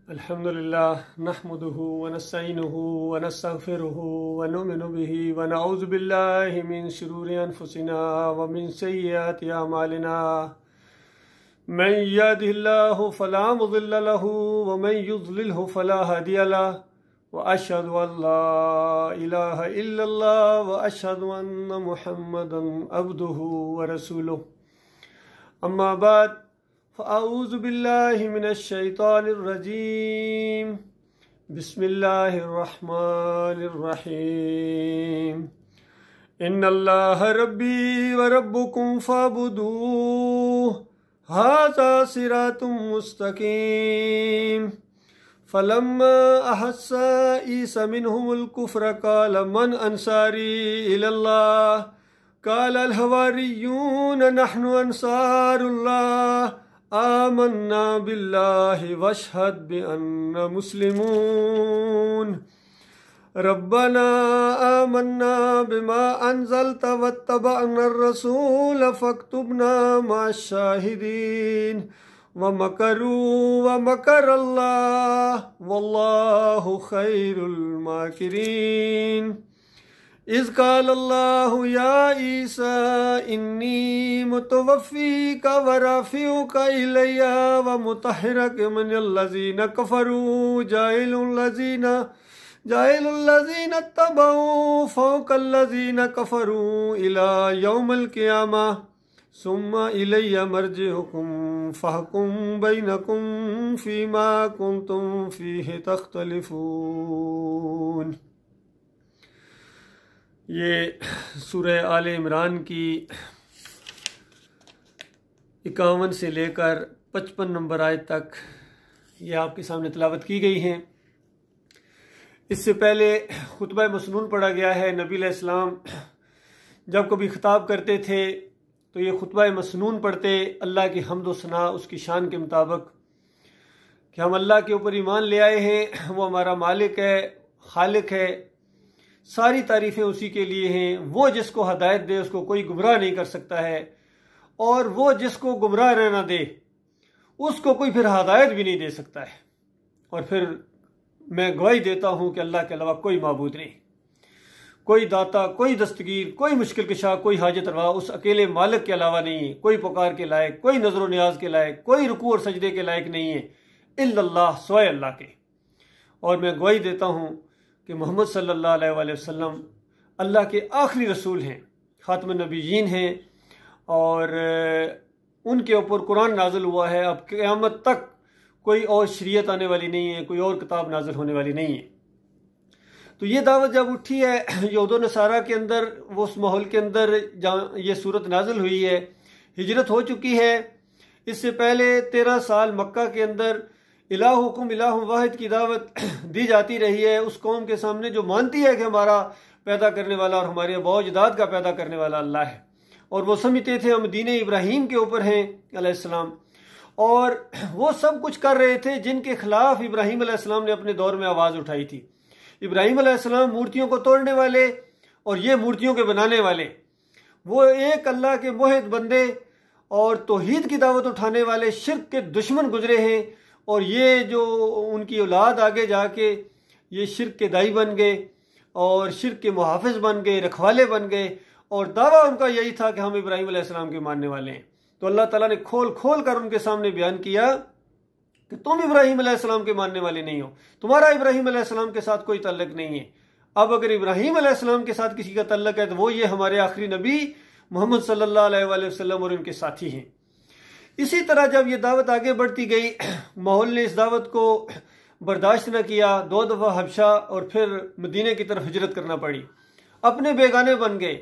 अल्हम्दुलिल्लाह नहमदुहु व नस्तईनुहु व नस्तगफिरुहु व नुमिनु बिही व नऊज़ु बिल्लाहि मिन शुरूरि अनफुसिना व मिन सय्यिआति अमालिना मन यहदिहिल्लाहु फला मुज़िल्ल लहु व मन युज़लिलहु फला हादिय लहु व अशहदु अल्ला इलाहा इल्लल्लाह व अशहदु अन्ना मुहम्मदन अब्दुहु व रसूलुहु अम्मा बाद फ़अऊज़ु बिल्लाहि मिनश शैतानिर रजीम बिस्मिल्लाहिर रहमानिर रहीम इन्नल्लाह रब्बी व रब्बुकुम फ़अबुदूह हाज़ा सिरातुम मुस्तक़ीम फ़लम्मा अहस्सा ईसा मिनहुमुल कुफ़्र क़ाल मन अंसारी इलल्लाह क़ाल अल हवारियून नहनु अंसारुल्लाह आमन्ना बिल्लाहि वशहद बिअन्ना मुस्लिमून रब्बना आमन्ना बिमा अंज़लता वत्तबअना रसूल फक्तुबना मअश-शाहिदीन व मकरू व मकरल्लाह वल्लाहु खैरुल माकिरीन इज़ क़ालल्लाहु या ईसा इन्नी मुतवफ़्फ़ीका व राफ़िउका इलैया व मुतahhiruका मिनल्लज़ीना कफ़रू जाइलुल्लज़ीना तबऊ फ़ौक़ल्लज़ीना कफ़रू इला यौमिल क़ियामह सुम्मा इलैया मर्जिउकुम फ़अहकुम बैनकुम फ़ीमा कुन्तुम फ़ीहि तख़्तलिफ़ून। ये सूरह आले इमरान की 51 से लेकर 55 नंबर आयत तक ये आपके सामने तिलावत की गई हैं। इससे पहले खुतबा मसनून पढ़ा गया है। नबी अलैहिस्सलाम जब कभी खिताब करते थे तो ये खुतबा मसनून पढ़ते, अल्लाह की हम्द व सना उसकी शान के मुताबिक कि हम अल्लाह के ऊपर ईमान ले आए हैं, वो हमारा मालिक है, खालिक है, सारी तारीफ़ें उसी के लिए हैं। वो जिसको हदायत दे उसको कोई गुमराह नहीं कर सकता है, और वो जिसको गुमराह रहना दे उसको कोई फिर हदायत भी नहीं दे सकता है। और फिर मैं गवाही देता हूँ कि अल्लाह के अलावा कोई माबूद नहीं, कोई दाता, कोई दस्तगीर, कोई मुश्किल कशा, कोई हाजत रवा उस अकेले मालिक के अलावा नहीं है। कोई पुकार के लायक, कोई नजर न्याज के लायक, कोई रुकू और सजदे के लायक नहीं है इल्लल्लाह, सोए अल्लाह के। और मैं गवाही देता हूँ कि मोहम्मद सल्लल्लाहु अलैहि वसल्लम अल्लाह के आखिरी रसूल हैं, खातमुन नबिय्यीन हैं, और उनके ऊपर कुरान नाजिल हुआ है। अब क़यामत तक कोई और शरीयत आने वाली नहीं है, कोई और किताब नाजिल होने वाली नहीं है। तो ये दावत जब उठी है यहूद व नसारा के अंदर, वो उस माहौल के अंदर जहाँ ये सूरत नाजिल हुई है, हिजरत हो चुकी है। इससे पहले 13 साल मक्का के अंदर इलाहुकुम इलाहुम वाहिद की दावत दी जाती रही है उस कौम के सामने जो मानती है कि हमारा पैदा करने वाला और हमारे बाओजदाद का पैदा करने वाला अल्लाह है। और वो समझते थे हम दीन इब्राहीम के ऊपर हैं अलैहिस्सलाम, और वो सब कुछ कर रहे थे जिनके खिलाफ इब्राहीम अलैहिस्सलाम ने अपने दौर में आवाज़ उठाई थी। इब्राहीम अलैहिस्सलाम मूर्तियों को तोड़ने वाले और ये मूर्तियों के बनाने वाले, वो एक अल्लाह के मोहित बंदे और तौहीद की दावत उठाने वाले शिर्क के दुश्मन गुजरे हैं। और ये जो उनकी औलाद आगे जाके ये शिर्क के दाई बन गए और शिर्क के मुहाफिज बन गए, रखवाले बन गए, और दावा उनका यही था कि हम इब्राहीम अलैहिस्सलाम के मानने वाले हैं। तो अल्लाह ताला ने खोल खोल कर उनके सामने बयान किया कि तुम इब्राहीम अलैहिस्सलाम के मानने वाले नहीं हो, तुम्हारा इब्राहीम अलैहिस्सलाम के साथ कोई तल्लक नहीं है। अब अगर इब्राहीम अलैहिस्सलाम के साथ किसी का तल्लक है तो वो ये हमारे आखिरी नबी मोहम्मद सल्लल्लाहु अलैहि वसल्लम और उनके साथी हैं। इसी तरह जब ये दावत आगे बढ़ती गई, माहौल ने इस दावत को बर्दाश्त न किया। 2 दफ़ा हबशा और फिर मदीने की तरफ हिजरत करना पड़ी। अपने बेगाने बन गए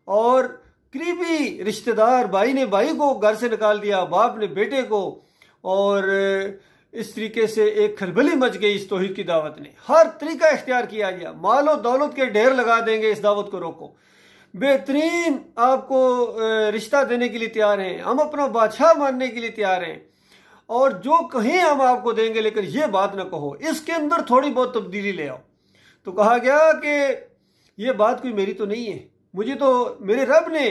और करीबी रिश्तेदार, भाई ने भाई को घर से निकाल दिया, बाप ने बेटे को, और इस तरीके से एक खलबली मच गई। इस तौहीद की दावत ने हर तरीका इख्तियार किया गया, मालो दौलत के ढेर लगा देंगे, इस दावत को रोको, बेहतरीन आपको रिश्ता देने के लिए तैयार हैं, हम अपना बादशाह मानने के लिए तैयार हैं, और जो कहें हम आपको देंगे, लेकिन ये बात ना कहो, इसके अंदर थोड़ी बहुत तब्दीली ले आओ। तो कहा गया कि ये बात कोई मेरी तो नहीं है, मुझे तो मेरे रब ने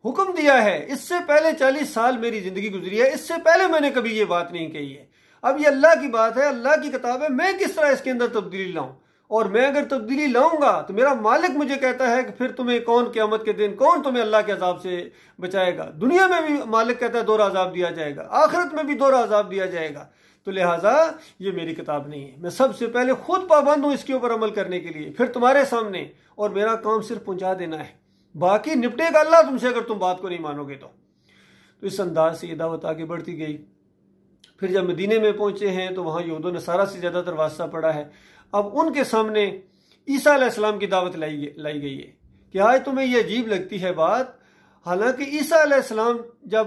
हुक्म दिया है, इससे पहले 40 साल मेरी जिंदगी गुजरी है, इससे पहले मैंने कभी ये बात नहीं कही है। अब ये अल्लाह की बात है, अल्लाह की किताब है, मैं किस तरह इसके अंदर तब्दीली लाऊं? और मैं अगर तब्दीली लाऊंगा तो मेरा मालिक मुझे कहता है कि फिर तुम्हें कौन क़यामत के दिन कौन तुम्हें अल्लाह के अजाब से बचाएगा? दुनिया में भी मालिक कहता है दोहरा अजाब दिया जाएगा, आखिरत में भी दोहरा अजाब दिया जाएगा। तो लिहाजा ये मेरी किताब नहीं है। मैं सबसे पहले खुद पाबंद हूं इसके ऊपर अमल करने के लिए, फिर तुम्हारे सामने, और मेरा काम सिर्फ पहुंचा देना है, बाकी निपटेगा अल्लाह तुमसे अगर तुम बात को नहीं मानोगे तो। इस अंदाज से ये दावत आगे बढ़ती गई। फिर जब मदीने में पहुंचे हैं तो वहां यहूद व नसारा से ज्यादातर वास्ता पड़ा है। अब उनके सामने ईसा अलैहिस्सलाम की दावत लाई गई है कि आज तुम्हें यह अजीब लगती है बात, हालांकि ईसा अलैहिस्सलाम जब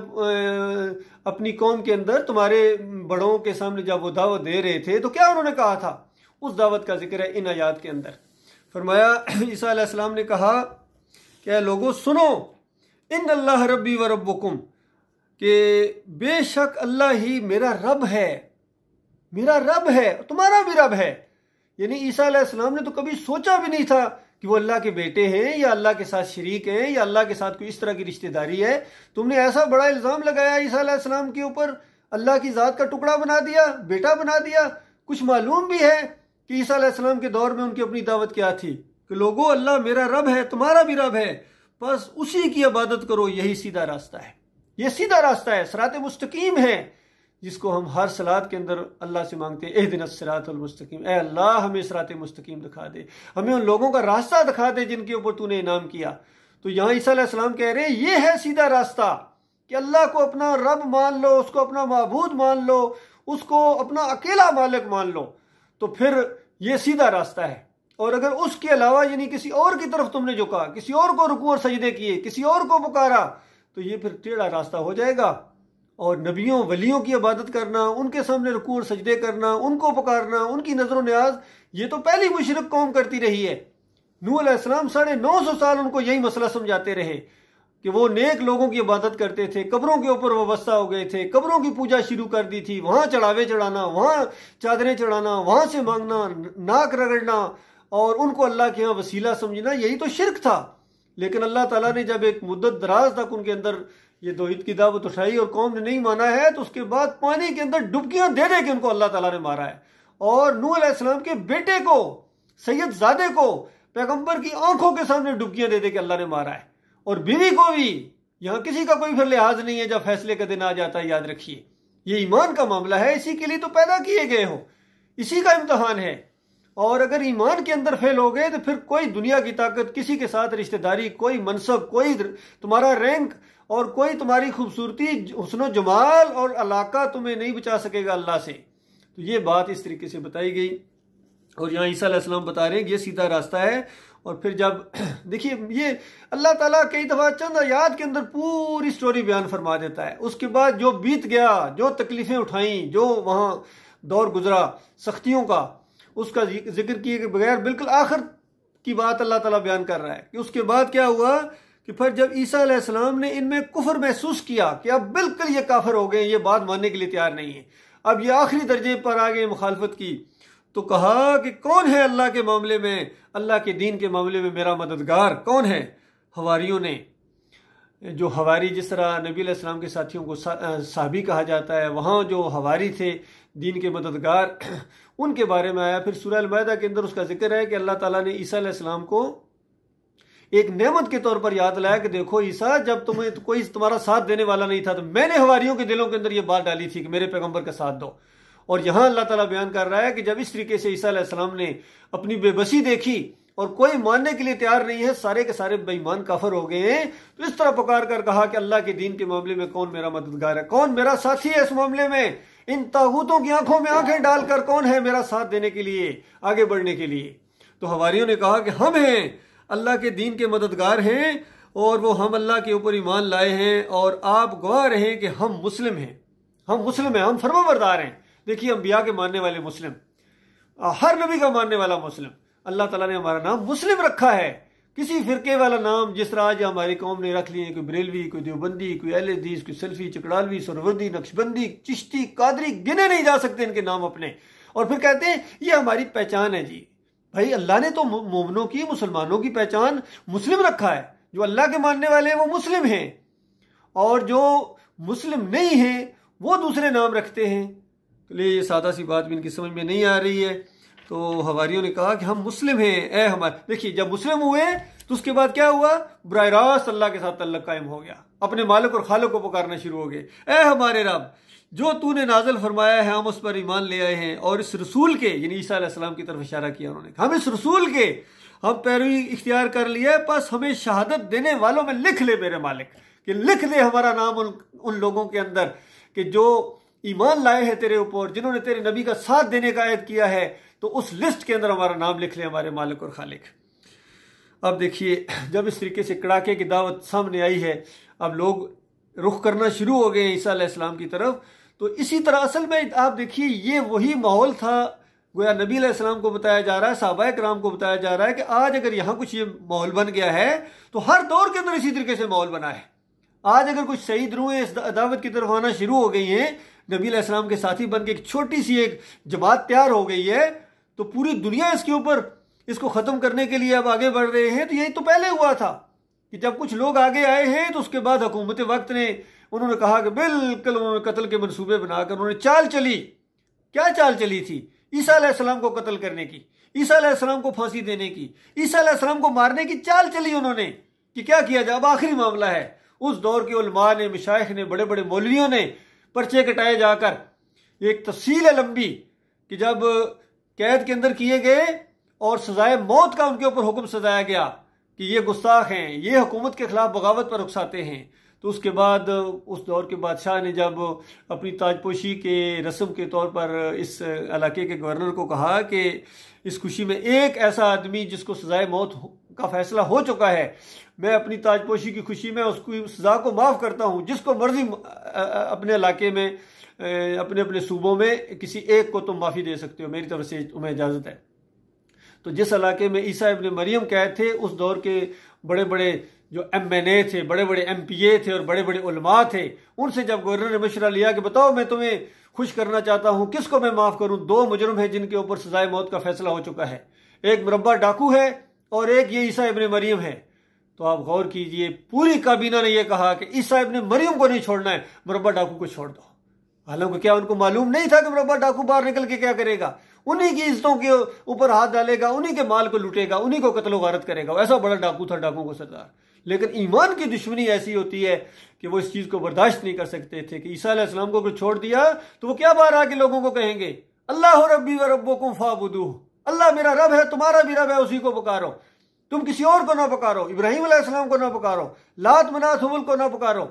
अपनी कौम के अंदर तुम्हारे बड़ों के सामने जब वो दावत दे रहे थे तो क्या उन्होंने कहा था? उस दावत का जिक्र है इन आयात के अंदर। फरमाया ईसा अलैहिस्सलाम ने कहा कि लोगों सुनो, इन अल्लाह रब्बी व रब्बुकुम, कि बेशक अल्लाह ही मेरा रब है, मेरा रब है, तुम्हारा भी रब है। यानी ईसा अलैहिस्सलाम ने तो कभी सोचा भी नहीं था कि वो अल्लाह के बेटे हैं या अल्लाह के साथ शरीक हैं या अल्लाह के साथ कोई इस तरह की रिश्तेदारी है। तुमने ऐसा बड़ा इल्जाम लगाया ईसा अलैहिस्सलाम के ऊपर, अल्लाह की जात का टुकड़ा बना दिया, बेटा बना दिया। कुछ मालूम भी है कि ईसा अलैहिस्सलाम के दौर में उनकी अपनी दावत क्या थी कि लोगों अल्लाह मेरा रब है, तुम्हारा भी रब है, बस उसी की इबादत करो, यही सीधा रास्ता है, ये सीधा रास्ता है, सिरात मुस्तकीम है, जिसको हम हर सलात के अंदर अल्लाह से मांगते हैं, इहदिनस सिरातल मुस्तकीम, ए अल्लाह हमें सिरात मुस्तकीम दिखा दे, हमें उन लोगों का रास्ता दिखा दे जिनके ऊपर तूने इनाम किया। तो यहाँ ईसा अलैहिस्सलाम कह रहे हैं ये है सीधा रास्ता कि अल्लाह को अपना रब मान लो, उसको अपना माबूद मान लो, उसको अपना अकेला मालिक मान लो, तो फिर ये सीधा रास्ता है। और अगर उसके अलावा यानी किसी और की तरफ तुमने झुका, किसी और को रुकू और सजदे किए, किसी और को पुकारा, तो ये फिर टेढ़ा रास्ता हो जाएगा। और नबियों वलियों की इबादत करना, उनके सामने रुकू और सजदे करना, उनको पुकारना, उनकी नजर न्याज, ये तो पहली मुशरिक कौम करती रही है। नूह अलैहिस्सलाम 950 साल उनको यही मसला समझाते रहे कि वो नेक लोगों की इबादत करते थे, कब्रों के ऊपर वाबस्ता हो गए थे, कब्रों की पूजा शुरू कर दी थी, वहां चढ़ावे चढ़ाना, वहां चादरें चढ़ाना, वहां से मांगना, नाक रगड़ना और उनको अल्लाह के यहाँ वसीला समझना, यही तो शिरक था। लेकिन अल्लाह ताला ने जब एक मुद्दत दराज तक उनके अंदर ये तौहीद की दावत उठाई और कौम ने नहीं माना है, तो उसके बाद पानी के अंदर डुबकियां दे दे के उनको अल्लाह ताला ने मारा है। और नूह अलैहिस्सलाम के बेटे को, सैयद ज़ादे को, पैगंबर की आंखों के सामने डुबकियां दे दे के अल्लाह ने मारा है। और बीवी को भी, यहाँ किसी का कोई फिर लिहाज नहीं है, जब फैसले का दिन आ जाता है, याद रखिए ये ईमान का मामला है, इसी के लिए तो पैदा किए गए हो, इसी का इम्तहान है। और अगर ईमान के अंदर फेल हो गए तो फिर कोई दुनिया की ताकत, किसी के साथ रिश्तेदारी, कोई मनसब, कोई तुम्हारा रैंक और कोई तुम्हारी खूबसूरती, हुस्न जमाल और अलाका तुम्हें नहीं बचा सकेगा अल्लाह से। तो ये बात इस तरीके से बताई गई। और यहाँ ईसा अलैहिस्सलाम बता रहे हैं ये सीधा रास्ता है। और फिर जब देखिए ये अल्लाह ताला कई दफ़ा चंद आयात के अंदर पूरी स्टोरी बयान फरमा देता है। उसके बाद जो बीत गया, जो तकलीफें उठाई, जो वहाँ दौर गुजरा सख्तियों का, उसका जिक्र किए के बगैर बिल्कुल आखिर की बात अल्लाह ताला बयान कर रहा है कि उसके बाद क्या हुआ कि फिर जब ईसा अलैहिस्सलाम ने इनमें कुफर महसूस किया कि अब बिल्कुल ये काफिर हो गए, ये बात मानने के लिए तैयार नहीं है, अब ये आखिरी दर्जे पर आ गए मुखालफत की, तो कहा कि कौन है अल्लाह के मामले में, अल्लाह के दीन के मामले में मेरा मददगार कौन है? हवारियों ने, जो हवारी जिस तरह नबी अलैहिस्सलाम के साथियों को साहबी कहा जाता है, वहाँ जो हवारी थे दीन के मददगार, उनके बारे में आया। फिर सूरह अल-माइदा के अंदर उसका जिक्र है कि अल्लाह ताला ने ईसा अलैहिस्सलाम को एक नेमत के तौर पर याद लाया कि देखो ईसा, जब तुम्हें तो कोई तुम्हारा साथ देने वाला नहीं था, तो मैंने हवारियों के दिलों के अंदर ये बात डाली थी कि मेरे पैगंबर का साथ दो। और यहाँ अल्लाह ताला बयान कर रहा है कि जब इस तरीके से ईसा अलैहिस्सलाम ने अपनी बेबसी देखी और कोई मानने के लिए तैयार नहीं है, सारे के सारे बेईमान काफिर हो गए हैं, तो इस तरह पुकार कर कहा कि अल्लाह के दीन के मामले में कौन मेरा मददगार है, कौन मेरा साथी है इस मामले में, इन तागूतों की आंखों में आंखें डालकर कौन है मेरा साथ देने के लिए, आगे बढ़ने के लिए। तो हवारियों ने कहा कि हम हैं, अल्लाह के दीन के मददगार हैं और वो हम अल्लाह के ऊपर ईमान लाए हैं और आप गवाह रहे कि हम मुस्लिम हैं, हम मुस्लिम हैं, हम फरमाबरदार हैं। देखिए अंबिया के मानने वाले मुस्लिम, हर नबी का मानने वाला मुस्लिम, अल्लाह ताला ने हमारा नाम मुस्लिम रखा है। किसी फिरके वाला नाम जिस तरह आज हमारी कौम ने रख लिए, कोई बरेलवी, कोई देवबंदी, कोई अहले हदीस, कोई सल्फी, चकड़ालवी, सुरवर्दी, नक्शबंदी, चिश्ती, कादरी, गिने नहीं जा सकते इनके नाम अपने। और फिर कहते हैं ये हमारी पहचान है जी। भाई अल्लाह ने तो मोमिनों की, मुसलमानों की पहचान मुस्लिम रखा है, जो अल्लाह के मानने वाले हैं वो मुस्लिम हैं, और जो मुस्लिम नहीं है वो दूसरे नाम रखते हैं। तो ये सादा सी बात भी इनकी समझ में नहीं आ रही है। तो हवारियों ने कहा कि हम मुस्लिम हैं, ए हमारे। देखिए, जब मुस्लिम हुए तो उसके बाद क्या हुआ, बराह रास्त अल्लाह के साथ तल्लुक कायम हो गया, अपने मालिक और खालिक को पुकारना शुरू हो गए, ए हमारे रब, जो तूने नाजिल फरमाया है हम उस पर ईमान ले आए हैं, और इस रसूल के, यानी ईसा अलैहिस्सलाम की तरफ इशारा किया उन्होंने, हम इस रसूल के हम पैरवी इख्तियार कर लिया, बस हमें शहादत देने वालों में लिख ले मेरे मालिक, कि लिख दे हमारा नाम उन लोगों के अंदर कि जो ईमान लाए हैं तेरे ऊपर, जिन्होंने तेरे नबी का साथ देने का ऐद किया है, तो उस लिस्ट के अंदर हमारा नाम लिख ले हमारे मालिक और खालिक। अब देखिए, जब इस तरीके से कड़ाके की दावत सामने आई है, अब लोग रुख करना शुरू हो गए हैं ईसा अलैहिस्सलाम की तरफ। तो इसी तरह असल में आप देखिए, ये वही माहौल था, गोया नबी अलैहिस्सलाम को बताया जा रहा है, सहाबाए किराम को बताया जा रहा है कि आज अगर यहाँ कुछ ये माहौल बन गया है तो हर दौर के अंदर इसी तरीके से माहौल बना है। आज अगर कुछ शहीद रूहें इस दावत की तरफ आना शुरू हो गई हैं, नबी अलैहिस्सलाम के साथी बन के एक छोटी सी एक जमात तैयार हो गई है, तो पूरी दुनिया इसके ऊपर इसको ख़त्म करने के लिए अब आगे बढ़ रहे हैं। तो यही तो पहले हुआ था कि जब कुछ लोग आगे आए हैं तो उसके बाद हुकूमत वक्त ने उन्होंने कहा कि बिल्कुल, उन्होंने कत्ल के मंसूबे बनाकर उन्होंने चाल चली। क्या चाल चली थी? ईसा अलैहिस्सलाम को कत्ल करने की, ईसा अलैहिस्सलाम को फांसी देने की, ईसा अलैहिस्सलाम को मारने की चाल चली उन्होंने कि क्या किया जाए। अब आखिरी मामला है, उस दौर के उलमा ने, मशाइख ने, बड़े बड़े मौलवियों ने पर्चे कटाए जाकर, एक तफसील है लंबी कि जब कैद के अंदर किए गए और सजाए मौत का उनके ऊपर हुक्म सजाया गया कि ये गुस्ताख हैं, ये हुकूमत के खिलाफ बगावत पर उकसाते हैं, तो उसके बाद उस दौर के बादशाह ने जब अपनी ताजपोशी के रस्म के तौर पर इस इलाके के गवर्नर को कहा कि इस खुशी में एक ऐसा आदमी जिसको सजाए मौत का फैसला हो चुका है, मैं अपनी ताजपोशी की खुशी में उसकी सजा को माफ़ करता हूँ, जिसको मर्जी अपने इलाके में, अपने अपने सूबों में किसी एक को तुम माफ़ी दे सकते हो, मेरी तरफ से तुम्हें इजाज़त है। तो जिस इलाके में ईसा इब्न मरियम कैद थे, उस दौर के बड़े बड़े जो MNA थे, बड़े बड़े MPA थे और बड़े बड़े उलमा थे, उनसे जब गवर्नर ने मशवरा लिया कि बताओ मैं तुम्हें खुश करना चाहता हूँ, किसको मैं माफ़ करूँ। 2 मुजरम हैं जिनके ऊपर सजाए मौत का फैसला हो चुका है, एक मुरब्बा डाकू है और एक ये ईसा इब्न मरियम है। तो आप गौर कीजिए, पूरी काबीना ने यह कहा कि ईसा इब्न मरियम को नहीं छोड़ना है, मुरब्बा डाकू को छोड़ दो। हालांकि क्या उनको मालूम नहीं था कि मुरब्बा डाकू बाहर निकल के क्या करेगा, उन्हीं की इज्जतों के ऊपर हाथ डालेगा, उन्हीं के माल को लूटेगा, उन्हीं को कत्ल वारत करेगा। ऐसा बड़ा डाकू था डाकुओं का सरदार। लेकिन ईमान की दुश्मनी ऐसी होती है कि वो इस चीज़ को बर्दाश्त नहीं कर सकते थे कि ईसा अलैहिस्सलाम को अगर छोड़ दिया तो वो क्या बाहर आके लोगों को कहेंगे, अल्लाह रब्बी व रब्बुकुम फाबुदूह, अल्लाह मेरा रब है, तुम्हारा भी रब है, उसी को पुकारो, तुम किसी और को ना पुकारो, इब्राहिम अलैहिस्सलाम को ना पुकारो, लात मनात हुबल को ना पुकारो,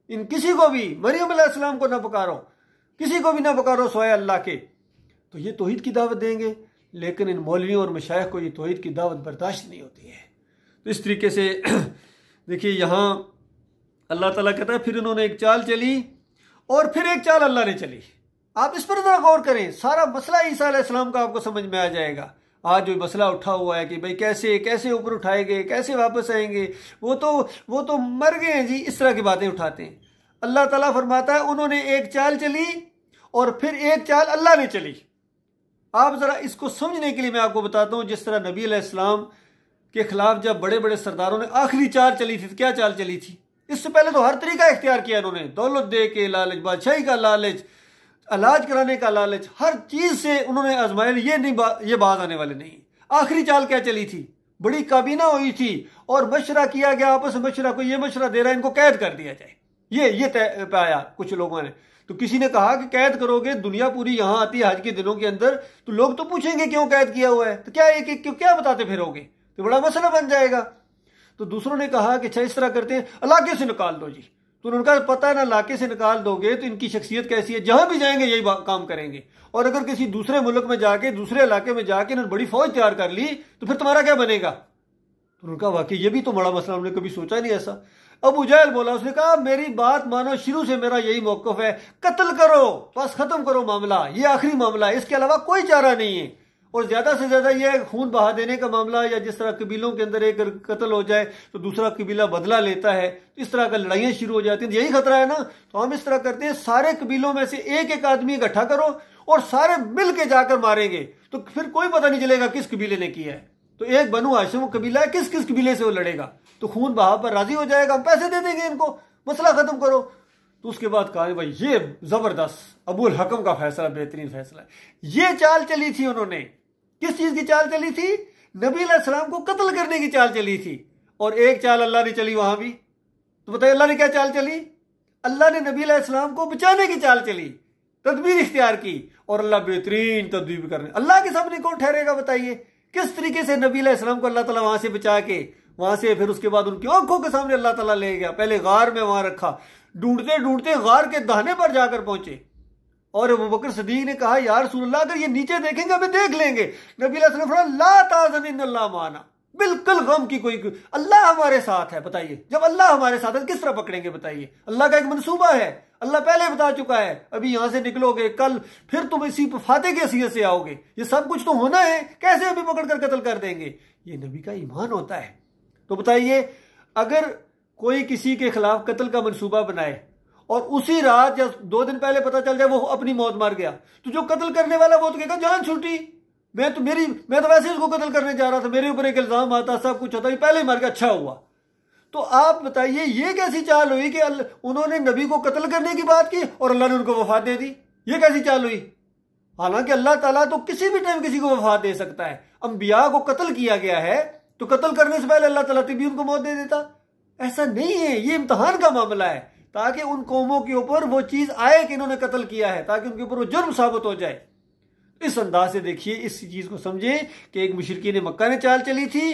इन किसी को भी, मरियम अलैहिस्सलाम को ना पुकारो, किसी को भी ना पुकारो सिवाय अल्लाह के। तो ये तौहीद की दावत देंगे, लेकिन इन मौलवियों और मशाइख को ये तौहीद की दावत बर्दाश्त नहीं होती है। तो इस तरीके से देखिए, यहाँ अल्लाह ताला कहता है फिर उन्होंने एक चाल चली और फिर एक चाल अल्लाह ने चली। आप इस पर जरा गौर करें, सारा मसला ईसा अलैहिस्सलाम का आपको समझ में आ जाएगा। आज जो मसला उठा हुआ है कि भाई कैसे कैसे ऊपर उठाए गए, कैसे वापस आएंगे, वो तो मर गए हैं जी, इस तरह की बातें उठाते हैं। अल्लाह ताला फरमाता है उन्होंने एक चाल चली और फिर एक चाल अल्लाह ने चली। आप जरा इसको समझने के लिए मैं आपको बताता हूँ, जिस तरह नबी अलैहिस्सलाम के खिलाफ जब बड़े बड़े सरदारों ने आखिरी चाल चली थी, तो क्या चाल चली थी? इससे पहले तो हर तरीका इख्तियार किया इन्होंने, दौलत दे के लालच, बादशाही का लालच, इलाज कराने का लालच, हर चीज से उन्होंने आजमाया, ये बात आने वाले नहीं। आखिरी चाल क्या चली थी? बड़ी काबीना हुई थी और मशवरा किया गया, आपस में मशवरा, को ये मशवरा दे रहा है इनको कैद कर दिया जाए, ये तय पाया कुछ लोगों ने। तो किसी ने कहा कि कैद करोगे, दुनिया पूरी यहाँ आती है हज के दिनों के अंदर, तो लोग तो पूछेंगे क्यों कैद किया हुआ है, तो क्या क्या बताते फिरोगे, तो बड़ा मसला बन जाएगा। तो दूसरों ने कहा कि अच्छा इस तरह करते हैं, इलाके से निकाल दो जी। तो उनका पता है ना, इलाके से निकाल दोगे तो इनकी शख्सियत कैसी है, जहां भी जाएंगे यही काम करेंगे। और अगर किसी दूसरे मुल्क में जाके, दूसरे इलाके में जाके इन्होंने बड़ी फौज तैयार कर ली तो फिर तुम्हारा क्या बनेगा। तो उनका वाकई ये भी तो बड़ा मसला, उन्होंने कभी सोचा नहीं ऐसा। अबू जहल बोला, उसने कहा मेरी बात मानो, शुरू से मेरा यही मौकफ है, कत्ल करो, बस खत्म करो मामला, ये आखिरी मामला है, इसके अलावा कोई चारा नहीं है। और ज्यादा से ज्यादा ये खून बहा देने का मामला, या जिस तरह कबीलों के अंदर एक कत्ल हो जाए तो दूसरा कबीला बदला लेता है, तो इस तरह का लड़ाइयां शुरू हो जाती हैं, यही खतरा है ना। तो हम इस तरह करते हैं, सारे कबीलों में से एक एक आदमी इकट्ठा करो और सारे मिल के जाकर मारेंगे, तो फिर कोई पता नहीं चलेगा किस कबीले ने किया है। तो एक बनु हाशिम कबीला है, किस किस कबीले से वो लड़ेगा, तो खून बहा पर राजी हो जाएगा, हम पैसे दे देंगे इनको, मसला खत्म करो। तो उसके बाद कहा भाई ये जबरदस्त अबुल हकम का फैसला बेहतरीन फैसला है। ये चाल चली थी उन्होंने, किस चीज की चाल चली थी? नबी अलैहिस्सलाम को कत्ल करने की चाल चली थी। और एक चाल अल्लाह ने चली वहां भी, तो बताइए अल्लाह ने क्या चाल चली? अल्लाह ने नबी अलैहिस्सलाम को बचाने की चाल चली, तदबीर इख्तियार की। और अल्लाह बेहतरीन तदबीर करने, अल्लाह के सामने कौन ठहरेगा बताइए? किस तरीके से नबी अलैहिस्सलाम को अल्लाह ताला वहां से बचा के, वहां से फिर उसके बाद उनकी आंखों के सामने अल्लाह ताला ले गया, पहले गार में वहां रखा, ढूंढते ढूंढते गार के दाने पर जाकर पहुंचे। और अबू बकर सिद्दीक ने कहा या रसूलल्लाह अगर ये नीचे देखेंगे हमें देख लेंगे। नबी अलैहिस्सलाम ने फरमाया ला ताज़न इन्नल्लाह माना, बिल्कुल गम की कोई, अल्लाह हमारे साथ है। बताइए जब अल्लाह हमारे साथ है किस तरह पकड़ेंगे? बताइए अल्लाह का एक मंसूबा है, अल्लाह पहले बता चुका है अभी यहां से निकलोगे कल फिर तुम इसी फाते की हैसियत से आओगे, ये सब कुछ तो होना है, कैसे अभी पकड़कर कत्ल कर देंगे? ये नबी का ईमान होता है। तो बताइए अगर कोई किसी के खिलाफ कत्ल का मंसूबा बनाए और उसी रात या 2 दिन पहले पता चल जाए वो अपनी मौत मार गया, तो जो कत्ल करने वाला वो तो कहेगा जान छूटी, मैं तो वैसे उसको कत्ल करने जा रहा था, मेरे ऊपर एक इल्जाम आता, सब कुछ होता, पहले ही मर गया, अच्छा हुआ। तो आप बताइए ये कैसी चाल हुई कि उन्होंने नबी को कत्ल करने की बात की और अल्लाह ने उनको वफात दे दी? ये कैसी चाल हुई? हालांकि अल्लाह ताला तो किसी भी टाइम किसी को वफात दे सकता है। अंबिया को कत्ल किया गया है तो कत्ल करने से पहले अल्लाह ताला भी उनको मौत दे देता? ऐसा नहीं है, ये इम्तिहान का मामला है ताकि उन कौमों के ऊपर वो चीज आए कि इन्होंने कत्ल किया है, ताकि उनके ऊपर वो जुर्म साबित हो जाए। इस अंदाज से देखिए, इस चीज को समझे कि एक मुशरिकीन मक्का ने चाल चली थी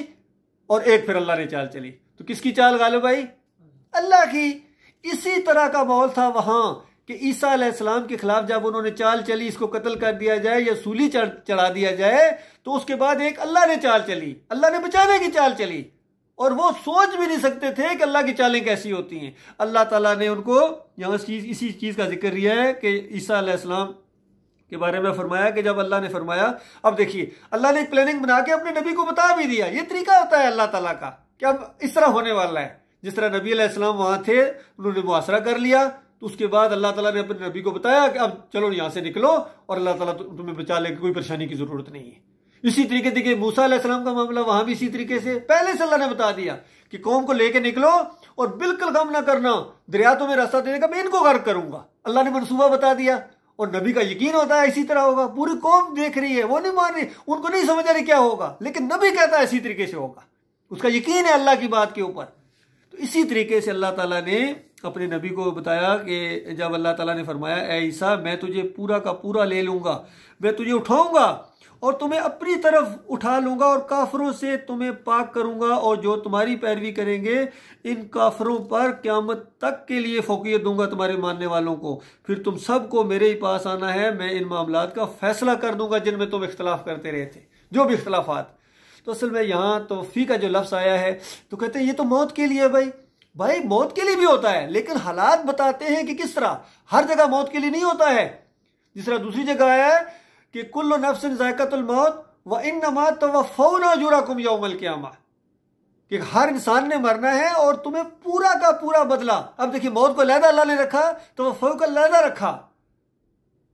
और एक फिर अल्लाह ने चाल चली। तो किसकी चाल गालिब आई? अल्लाह की। इसी तरह का माहौल था वहां कि ईसा अलैहिस्सलाम के खिलाफ जब उन्होंने चाल चली इसको कत्ल कर दिया जाए या सूली चढ़ा दिया जाए, तो उसके बाद एक अल्लाह ने चाल चली, अल्लाह ने बचाने की चाल चली। और वो सोच भी नहीं सकते थे कि अल्लाह की चालें कैसी होती हैं। अल्लाह ताला ने उनको यहाँ इसी चीज का जिक्र किया है कि ईसा अलैहिस्सलाम के बारे में फरमाया कि जब अल्लाह ने फरमाया, अब देखिए अल्लाह ने एक प्लानिंग बना के अपने नबी को बता भी दिया, ये तरीका होता है अल्लाह ताला का कि अब इस तरह होने वाला है। जिस तरह नबी अलैहिस्सलाम वहां थे, उन्होंने मुआसरा कर लिया, तो उसके बाद अल्लाह ताला ने अपने नबी को बताया कि अब चलो यहां से निकलो और अल्लाह ताला तुम्हें बचा लेगा, कोई परेशानी की जरूरत नहीं है। इसी तरीके देखिए मूसा अलैहिस्सलाम का मामला वहां भी इसी तरीके से पहले से अल्लाह ने बता दिया कि कौम को लेके निकलो और बिल्कुल गम ना करना, दरिया तुम्हें रास्ता देने का, मैं इनको गर्क करूंगा। अल्लाह ने मनसूबा बता दिया और नबी का यकीन होता है इसी तरह होगा। पूरी कौम देख रही है, वो नहीं मान रही, उनको नहीं समझ आ रही क्या होगा, लेकिन नबी कहता है इसी तरीके से होगा, उसका यकीन है अल्लाह की बात के ऊपर। तो इसी तरीके से अल्लाह ताला ने अपने नबी को बताया कि जब अल्लाह ताला ने फरमाया ए ईसा मैं तुझे पूरा का पूरा ले लूंगा, मैं तुझे उठाऊंगा और तुम्हें अपनी तरफ उठा लूंगा और काफरों से तुम्हें पाक करूंगा, और जो तुम्हारी पैरवी करेंगे इन काफरों पर क़यामत तक के लिए फौकियत दूंगा तुम्हारे मानने वालों को। फिर तुम सबको मेरे ही पास आना है, मैं इन मामलात का फैसला कर दूंगा जिनमें तुम इख्तलाफ करते रहे थे, जो भी इख्तलाफात। तो असल में यहाँ तौफीक का जो लफ्ज़ आया है तो कहते हैं ये तो मौत के लिए है। भाई मौत के लिए भी होता है, लेकिन हालात बताते हैं कि किस तरह, हर जगह मौत के लिए नहीं होता है। जिस तरह दूसरी जगह आया है कि कुल्लु नफ्सिन ज़ायक़तुल मौत व इन्नमा तुवफ़्फ़ौना उजूरकुम यौमल क़ियामा, कि हर इंसान ने मरना है और तुम्हें पूरा का पूरा बदला। अब देखिए मौत को अलहदा अल्लाह ने रखा, तवफ़्फ़ो को अलहदा रखा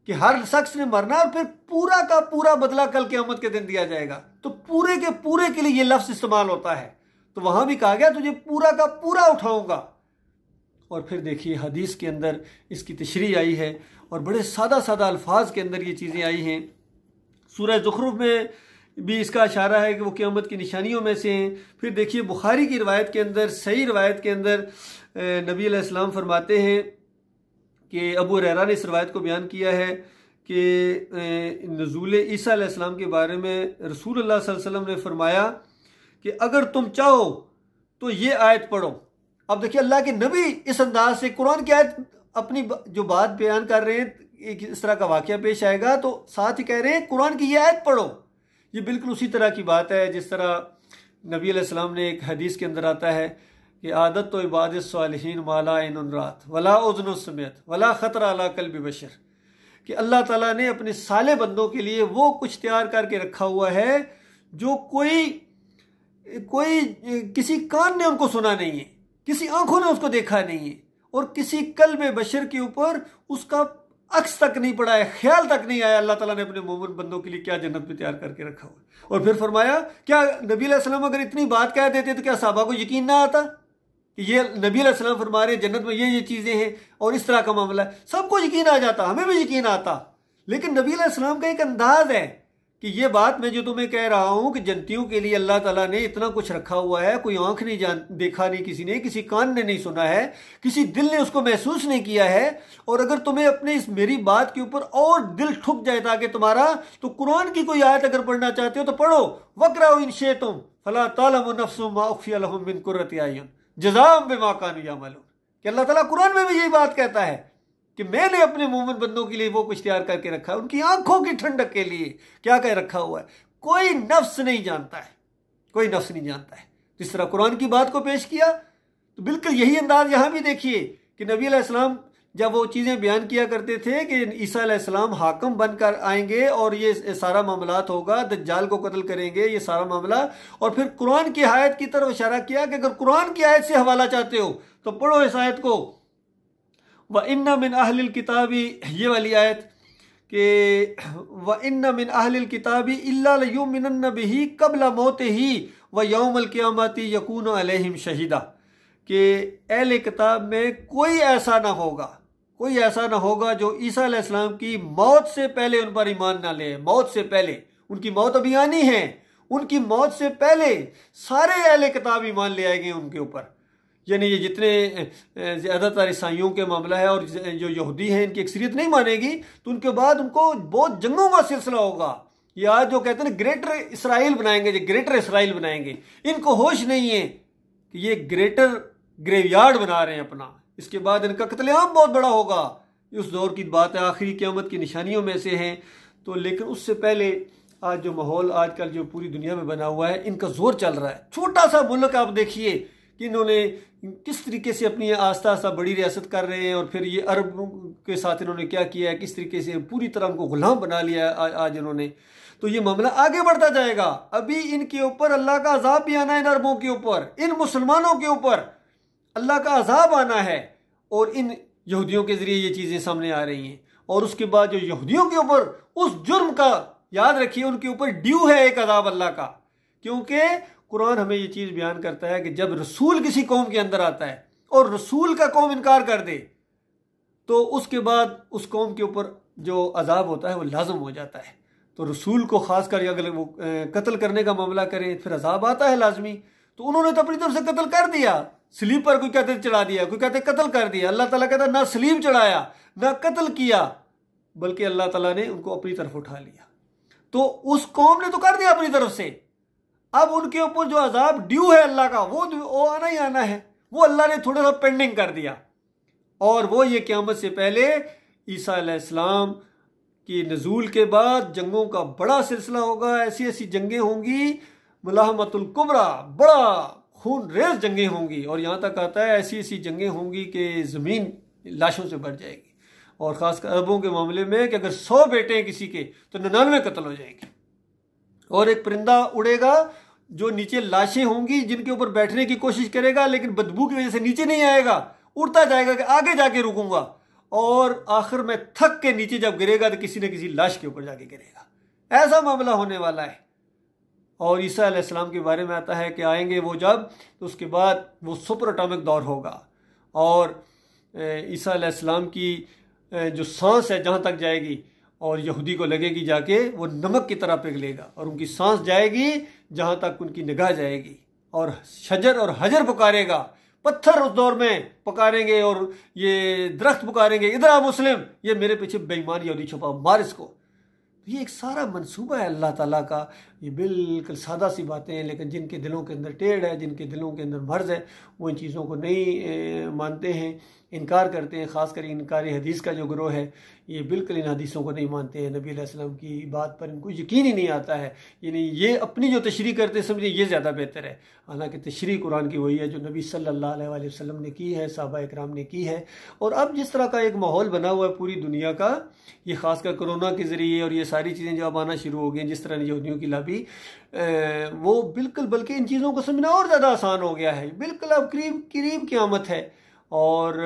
कि हर शख्स ने मरना और फिर पूरा का पूरा बदला कल क़यामत के दिन दिया जाएगा। तो पूरे के पूरे के लिए ये लफ्ज़ इस्तेमाल होता है। तो वहां भी कहा गया तुझे पूरा का पूरा उठाऊंगा। और फिर देखिए हदीस के अंदर इसकी तशरीह आई है और बड़े सादा सादा अल्फाज के अंदर ये चीज़ें आई हैं। सूरह ज़ुखरुफ में भी इसका इशारा है कि वो क़यामत की निशानियों में से हैं। फिर देखिए बुखारी की रवायत के अंदर, सही रवायत के अंदर नबी अलैहिस्सलाम फरमाते हैं कि अबू हुरैरा ने इस रवायत को बयान किया है कि नज़ूल ईसा अलैहिस्सलाम के बारे में रसूलुल्लाह सल्लल्लाहु अलैहि वसल्लम ने फरमाया कि अगर तुम चाहो तो ये आयत पढ़ो। अब देखिए अल्लाह के नबी इस अंदाज से कुरान की आयत अपनी जो बात बयान कर रहे हैं, इस तरह का वाक़या पेश आएगा तो साथ ही कह रहे हैं कुरान की ये आयत पढ़ो। ये बिल्कुल उसी तरह की बात है जिस तरह नबी अलैहिस्सलाम ने एक हदीस के अंदर आता है कि आदत तो इबादत सालिहीन माला इन रात वला उज़्न समेत वला ख़तरा अला कल्बि बशर, कि अल्लाह ताला ने अपने साले बंदों के लिए वो कुछ तैयार करके रखा हुआ है जो कोई किसी कान ने उनको सुना नहीं है, किसी आंखों ने उसको देखा नहीं है, और किसी कल्ब बशर के ऊपर उसका अक्स तक नहीं पड़ा है, ख्याल तक नहीं आया अल्लाह ताला ने अपने मोमिन बंदों के लिए क्या जन्नत में तैयार करके रखा हुआ है। और फिर फरमाया क्या नबी अलैहिस्सलाम अगर इतनी बात कह देते तो क्या सहाबा को यकीन ना आता? कि ये नबी अलैहिस्सलाम फरमा रहे जन्नत में ये चीज़ें हैं और इस तरह का मामला है, सबको यकीन आ जाता, हमें भी यकीन आता। लेकिन नबी अलैहिस्सलाम का एक अंदाज है कि ये बात मैं जो तुम्हें कह रहा हूं कि जन्नतियों के लिए अल्लाह ताला ने इतना कुछ रखा हुआ है, कोई आंख नहीं देखा नहीं किसी ने, किसी कान ने नहीं सुना है, किसी दिल ने उसको महसूस नहीं किया है। और अगर तुम्हें अपने इस मेरी बात के ऊपर और दिल ठुक जाए ताकि तुम्हारा, तो कुरान की कोई आयत अगर पढ़ना चाहते हो तो पढ़ो, वक़राओ इन शिअ्तुम फला तालमु नफ्सुम मा उख्फिया लहुम मिन कुर्रति अय्युन जज़ाअन बिमा कानू यअमलून। कि अल्लाह ताला कुरान में भी यही बात कहता है कि मैंने अपने मोमिन बंदों के लिए वो कुछ तैयार करके रखा है, उनकी आंखों की ठंडक के लिए क्या कह रखा हुआ है, कोई नफ्स नहीं जानता है, कोई नफ्स नहीं जानता है। जिस तरह कुरान की बात को पेश किया, तो बिल्कुल यही अंदाज यहां भी देखिए कि नबी अलैहिस्सलाम जब वो चीज़ें बयान किया करते थे कि ईसा अलैहिस्सलाम हाकिम बनकर आएंगे और ये सारा मामलात होगा, दज्जाल को कत्ल करेंगे, ये सारा मामला। और फिर कुरान की आयत की तरफ इशारा किया कि अगर कुरान की आयत से हवाला चाहते हो तो पढ़ो इस आयत को, व इन्ना मिन अहलिल किताबी, ये वाली आयत कि व इन्ना मिन अहलिल किताबी इल्ला लयुमिनन्न बिही क़ब्ल मौतिही व यौमल क़ियामति यकूनु अलैहिम शहीदा। कि अहले किताब में कोई ऐसा ना होगा, कोई ऐसा ना होगा जो ईसा अलैहिस्सलाम की मौत से पहले उन पर ईमान ना ले। मौत से पहले, उनकी मौत अभी आनी है, उनकी मौत से पहले सारे अहले किताब ईमान ले आएंगे उनके ऊपर। यानी ये जितने ज़्यादातर ईसाइयों के मामला है और जो यहूदी हैं इनकी अक्सरियत नहीं मानेगी, तो उनके बाद उनको बहुत जंगों का सिलसिला होगा। ये आज जो कहते हैं ग्रेटर इसराइल बनाएंगे, जो ग्रेटर इसराइल बनाएंगे, इनको होश नहीं है कि ये ग्रेटर ग्रेवयार्ड बना रहे हैं अपना। इसके बाद इनका कत्लेआम बहुत बड़ा होगा। उस दौर की बात है, आखिरी क़यामत की निशानियों में से हैं। तो लेकिन उससे पहले आज जो माहौल आजकल जो पूरी दुनिया में बना हुआ है, इनका जोर चल रहा है। छोटा सा मुल्क आप देखिए कि इन्होंने किस तरीके से अपनी आस्ता आस्ता बड़ी रियासत कर रहे हैं, और फिर ये अरब के साथ इन्होंने क्या किया है, किस तरीके से पूरी तरह उनको गुलाम बना लिया है आज इन्होंने। तो ये मामला आगे बढ़ता जाएगा। अभी इनके ऊपर अल्लाह का अजाब भी आना है, इन अरबों के ऊपर, इन मुसलमानों के ऊपर अल्लाह का अजाब आना है। और इन यहूदियों के ज़रिए ये चीज़ें सामने आ रही हैं। और उसके बाद जो यहूदियों के ऊपर उस जुर्म का, याद रखिए, उनके ऊपर ड्यू है एक अजाब अल्लाह का। क्योंकि कुरान हमें ये चीज़ बयान करता है कि जब रसूल किसी कौम के अंदर आता है और रसूल का कौम इनकार कर दे, तो उसके बाद उस कौम के ऊपर जो अजाब होता है वो लाजम हो जाता है। तो रसूल को खासकर अगर वो कत्ल करने का मामला करें, फिर अजाब आता है लाजमी। तो उन्होंने तो अपनी तरफ से कत्ल कर दिया, सलीब पर कोई कहते चढ़ा दिया, कोई कहते कत्ल कर दिया। अल्लाह ताला कहता ना सलीब चढ़ाया ना कत्ल किया, बल्कि अल्लाह ताला ने उनको अपनी तरफ उठा लिया। तो उस कौम ने तो कर दिया अपनी तरफ से। अब उनके ऊपर जो अजाब ड्यू है अल्लाह का, वो आना ही आना है। वो अल्लाह ने थोड़ा सा पेंडिंग कर दिया। और वो ये क़यामत से पहले ईसा अलैहिस्सलाम की नज़ूल के बाद जंगों का बड़ा सिलसिला होगा। ऐसी ऐसी जंगें होंगी, मुलाहमतुल कुबरा, बड़ा खून रेज जंगें होंगी। और यहाँ तक आता है ऐसी ऐसी जंगें होंगी कि ज़मीन लाशों से भर जाएगी। और ख़ासकर अरबों के मामले में कि अगर 100 बेटे हैं किसी के तो 99 कत्ल हो जाएंगे। और एक परिंदा उड़ेगा जो नीचे लाशें होंगी, जिनके ऊपर बैठने की कोशिश करेगा लेकिन बदबू की वजह से नीचे नहीं आएगा, उड़ता जाएगा कि आगे जाके रुकूंगा, और आखिर में थक के नीचे जब गिरेगा तो किसी न किसी लाश के ऊपर जाके गिरेगा। ऐसा मामला होने वाला है। और ईसा अलैहिस्सलाम के बारे में आता है कि आएंगे वो जब, तो उसके बाद वो सुपर एटॉमिक दौर होगा। और ईसा अलैहिस्सलाम की जो सांस है जहाँ तक जाएगी, और यहूदी को लगेगी जाके वो नमक की तरह पिघलेगा, और उनकी सांस जाएगी जहाँ तक उनकी निगाह जाएगी। और शजर और हजर पुकारेगा, पत्थर उस दौर में पुकारेंगे, और ये दरख्त पुकारेंगे, इधर आ मुस्लिम, ये मेरे पीछे बेईमान यहूदी छुपा, मार इसको। ये एक सारा मंसूबा है अल्लाह ताला का। ये बिल्कुल सादा सी बातें हैं, लेकिन जिनके दिलों के अंदर टेढ़ है, जिनके दिलों के अंदर मर्ज है, वो इन चीज़ों को नहीं मानते हैं, इनकार करते हैं। ख़ासकर इनकारी हदीस का जो गिरोह है, ये बिल्कुल इन हदीसों को नहीं मानते हैं। नबी अलैहिस्सलाम की बात पर इनको यकीन ही नहीं आता है। यानी ये अपनी जो तशरीह करते समझे ये ज़्यादा बेहतर है। हालांकि तशरीह कुरान की वही है जो नबी सल्लल्लाहु अलैहि वसल्लम ने की है, सहाबा इकराम ने की है। और अब जिस तरह का एक माहौल बना हुआ है पूरी दुनिया का, ये खासकर कोरोना के ज़रिए, और ये सारी चीज़ें जो अब आना शुरू हो गई, जिस तरह यहूदियों की लाबी, वो बिल्कुल, बल्कि इन चीज़ों को समझना और ज़्यादा आसान हो गया है। बिल्कुल अब करीब क़यामत है। और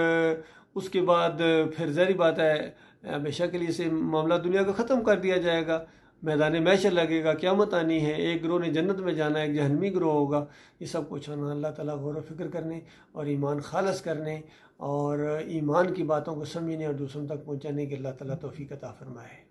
उसके बाद फिर ज़ाहिर बात है हमेशा के लिए से मामला दुनिया का ख़त्म कर दिया जाएगा। मैदान महशर लगेगा, क़यामत आनी है, एक गिरोह ने जन्नत में जाना है, एक जहन्नमी गिरोह होगा। ये सब कुछ अल्लाह ताला गौर व फिक्र करने और ईमान खालस करने और ईमान की बातों को समझने और दूसरों तक पहुँचाने की अल्लाह ताला तौफीक अता फरमाए।